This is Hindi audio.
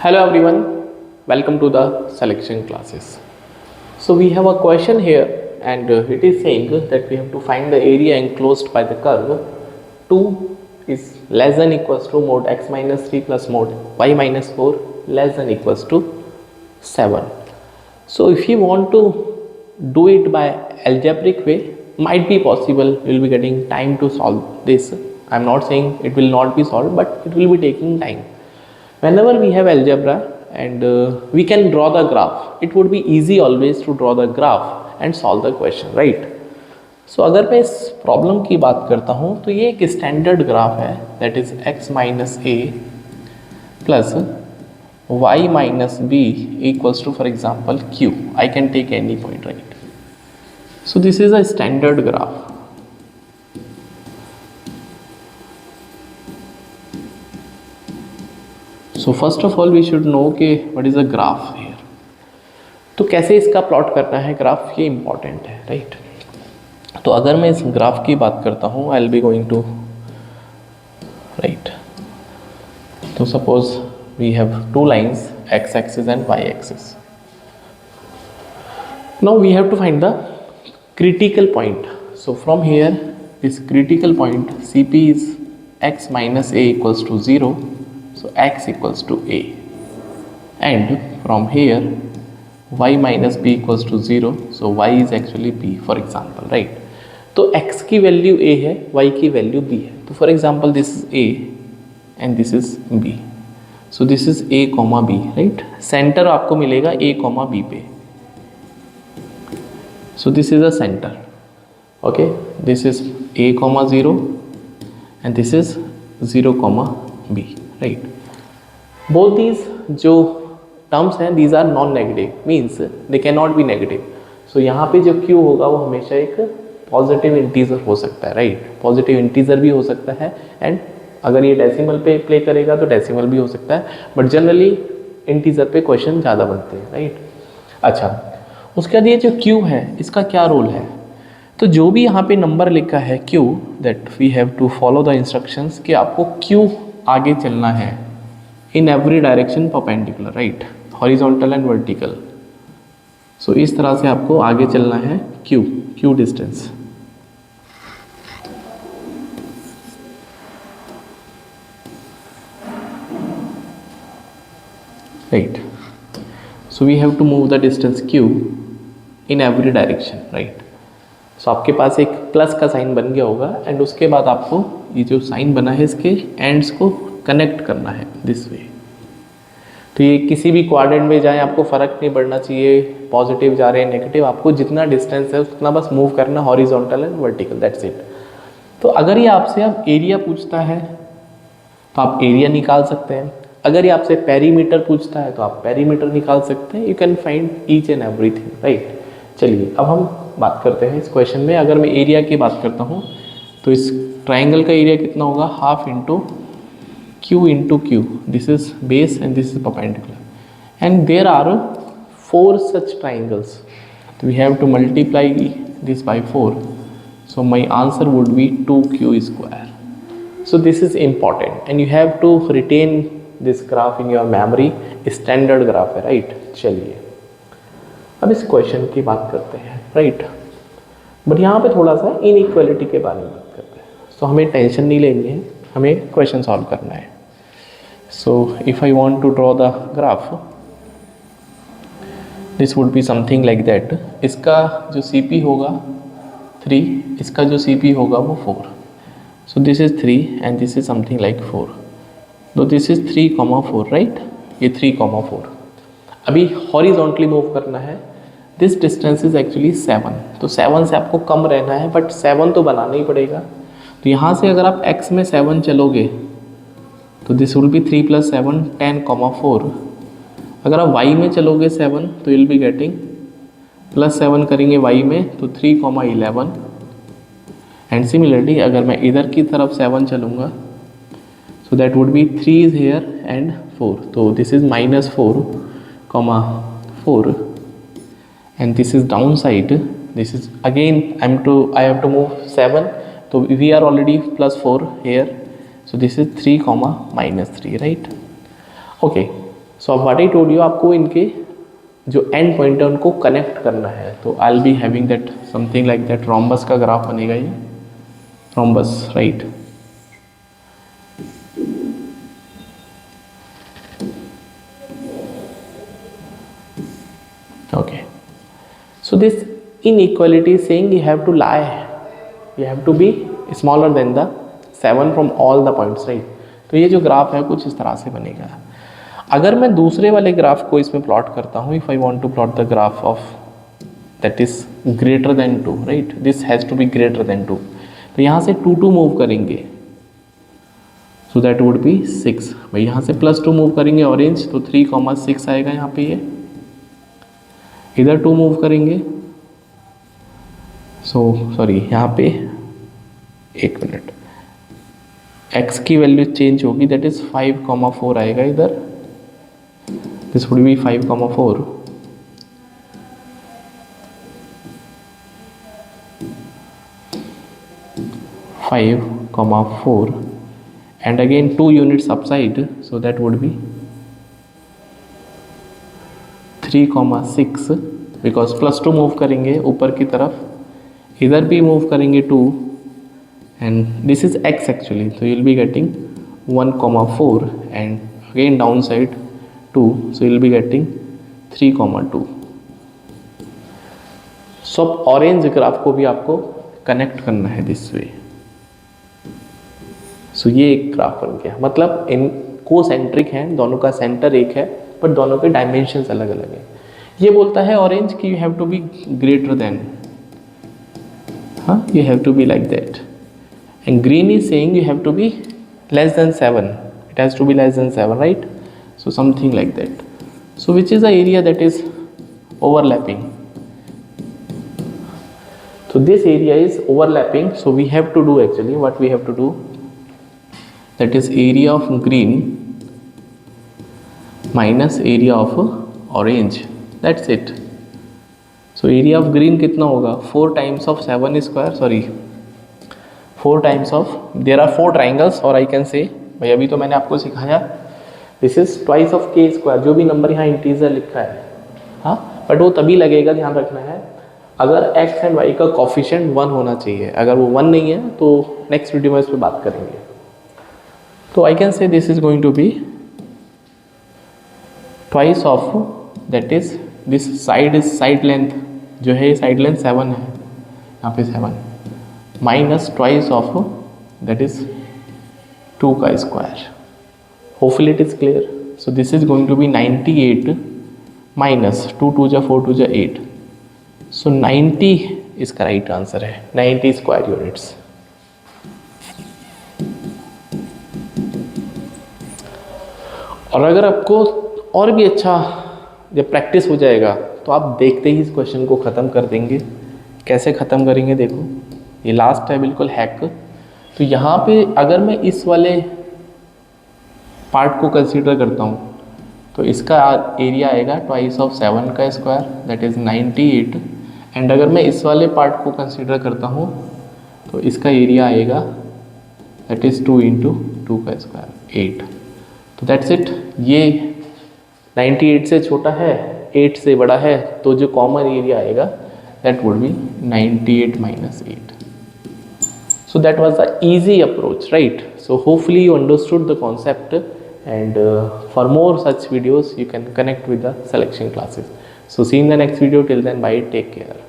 Hello everyone, welcome to the selection classes. So we have a question here and it is saying that we have to find the area enclosed by the curve 2 is less than equals to mod x minus 3 plus mod y minus 4 less than equals to 7. So if you want to do it by algebraic way, might be possible, you will be getting time to solve this. I am not saying it will not be solved, but it will be taking time. Whenever we have algebra and we can draw the graph, it would be easy always to draw the graph and solve the question, right? So अगर मैं इस प्रॉब्लम की बात करता हूँ तो ये एक स्टैंडर्ड ग्राफ है, that is x minus a plus y minus b equals to for example q. I can take any point, right? So this is a standard graph. So first of all we should know कि what is a graph here. तो कैसे इसका प्लॉट करना है ग्राफ, ये इम्पॉर्टेंट है, राइट? तो अगर मैं इस ग्राफ की बात करता हूँ, I will be going to write. तो suppose we have two lines x axis and y axis. Now we have to find the critical point. So from here this critical point CP is x minus a equals to 0. So x equals to a, and from here y minus b equals to 0. So y is actually b, for example, right? तो x की वैल्यू a है, y की वैल्यू b है. तो for example this is a and this is b. So this is a comma b, right? Centre आपको मिलेगा a कॉमा b पे. So this is a center. Okay, this is a comma 0 and this is 0 comma b, right? Both these जो terms हैं, these are non-negative, means they cannot be negative. So यहाँ पे जो q होगा वो हमेशा एक पॉजिटिव इंटीजर हो सकता है, राइट? पॉजिटिव इंटीजर भी हो सकता है, एंड अगर ये डेसिमल पे प्ले करेगा तो डेसिमल भी हो सकता है, बट जनरली इंटीजर पे क्वेश्चन ज़्यादा बनते हैं, राइट? अच्छा, उसके बाद ये जो q है इसका क्या रोल है? तो जो भी यहाँ पे नंबर लिखा है q, that we have to follow the instructions कि आपको q आगे चलना है in every direction perpendicular, right? Horizontal and vertical. So इस तरह से आपको आगे चलना है q distance. Right, so we have to move the distance q in every direction, right? So आपके पास एक प्लस का साइन बन गया होगा, एंड उसके बाद आपको ये जो साइन बना है इसके एंड्स को कनेक्ट करना है दिस वे. तो ये किसी भी क्वाड्रेंट में जाए आपको फ़र्क नहीं पड़ना चाहिए, पॉजिटिव जा रहे हैं नेगेटिव, आपको जितना डिस्टेंस है उतना बस मूव करना, horizontal and vertical, that's it. तो अगर ये आपसे अब एरिया पूछता है तो आप एरिया निकाल सकते हैं. अगर ये आपसे पेरीमीटर पूछता है तो आप पेरीमीटर निकाल सकते हैं. You can find each and everything, right? चलिए अब हम बात करते हैं इस क्वेश्चन में. अगर मैं एरिया की बात करता हूँ तो इस ट्राइंगल का एरिया कितना होगा? Half into q, this is base and this is perpendicular, and there are 4 such triangles. We have to multiply this by 4. So my answer would be 2q square. So this is important and you have to retain this graph in your memory. Standard graph है, राइट? चलिए अब इस क्वेश्चन की बात करते हैं, राइट? बट यहाँ पे थोड़ा सा इनइक्वालिटी के बारे में बात करते हैं. सो हमें टेंशन नहीं लेनी है, हमें क्वेश्चन सॉल्व करना है. So if I want to draw the graph, this would be something like that. इसका जो CP होगा 3, इसका जो CP होगा वो 4. So this is 3 and this is something like 4. तो दिस इज़ 3,4, राइट? ये 3,4. अभी हॉरिजॉन्टली मूव करना है. This distance is actually 7. तो 7 से आपको कम रहना है, बट 7 तो बनाना ही पड़ेगा. तो यहाँ से अगर आप x में 7 चलोगे तो दिस विल बी 3 + 7 10,4. अगर आप y में चलोगे 7 तो विल बी गेटिंग +7 करेंगे y में तो 3,11. एंड सिमिलरली अगर मैं इधर की तरफ 7 चलूँगा so that would be 3 is here and 4. So this is -4,4 and this is downside. This is again I have to move 7. So we are already +4 here. So this is 3, -3, right? Okay. सो अब व्हाट आई टोल्ड यू, आपको इनके जो एंड पॉइंट है उनको कनेक्ट करना है। तो आई will be having that something like that, rhombus का ग्राफ बनेगा ये, rhombus, right. Okay, so this inequality is saying you have to lie, you have to be smaller than the 7 from all the points, right? तो ये जो ग्राफ है कुछ इस तरह से बनेगा। अगर मैं दूसरे वाले ग्राफ को इसमें प्लॉट करता हूँ, if I want to plot the graph of that is greater than 2, right, this has to be greater than 2, तो यहाँ से 2 मूव करेंगे, सो दैट वुड बी 6। भाई यहाँ से +2 मूव करेंगे ऑरेंज, तो 3,6 आएगा यहाँ पे, ये इधर 2 मूव करेंगे, सॉरी यहाँ पे 1 मिनट, x की वैल्यू चेंज होगी, दैट इज 5,4 आएगा इधर, this would B 5,4, and again 2 units upside, so that would be 3,6, because +2 move करेंगे ऊपर की तरफ, इधर भी मूव करेंगे 2, and this is x actually, तो you will be getting 1,4 and again down side 2, so you will be getting 3,2। So अब ऑरेंज ग्राफ को भी आपको कनेक्ट करना है दिस वे। सो ये एक ग्राफ बन गया, मतलब इन कोसेंट्रिक हैं, दोनों का सेंटर एक है, बट दोनों के डायमेंशंस अलग अलग हैं। ये बोलता है ऑरेंज कि you have to be greater than, हाँ, you have to be like that, and green is saying you have to be less than 7, it has to be less than 7, right, so something like that. So which is the area that is overlapping, so this area is overlapping, so we have to do actually what we have to do, that is area of green minus area of orange, that's it। so area of green कितना होगा, 4 times of 7 square, sorry 4 times of, there are 4 triangles, और I can say, भाई अभी तो मैंने आपको सिखाया, this is twice of k square, जो भी नंबर यहाँ इंटीजर लिखा है, हाँ, बट वो तभी लगेगा, ध्यान रखना है, अगर x एंड y का कॉफिशिएंट 1 होना चाहिए, अगर वो 1 नहीं है तो नेक्स्ट वीडियो में इस पर बात करेंगे। तो I can say this is going to be twice of, that is this side is side length, जो है साइड लेंथ 7 है, यहाँ पे 7 minus twice of that is 2 का square. Hopefully it is clear. So this is going to be 98 minus 2 2 जा 4 2 जा 8, सो 90 इसका राइट आंसर है, 90 स्क्वायर यूनिट्स। और अगर आपको और भी अच्छा जब प्रैक्टिस हो जाएगा तो आप देखते ही इस क्वेश्चन को ख़त्म कर देंगे। कैसे ख़त्म करेंगे, देखो ये लास्ट है बिल्कुल हैक। तो यहाँ पे अगर मैं इस वाले पार्ट को कंसीडर करता हूँ तो इसका एरिया आएगा ट्वाइस ऑफ 7 का स्क्वायर, दैट इज़ 98, एंड अगर मैं इस वाले पार्ट को कंसीडर करता हूँ तो इसका एरिया आएगा दैट इज़ 2 × 2 का स्क्वायर 8। तो दैट्स इट। ये 98 से छोटा है, 8 से बड़ा है, तो जो कॉमन एरिया आएगा that would be 98 - 8। So that was the easy approach, right? So hopefully you understood the concept, and for more such videos you can connect with the selection classes. So see you in the next video. Till then, bye, take care.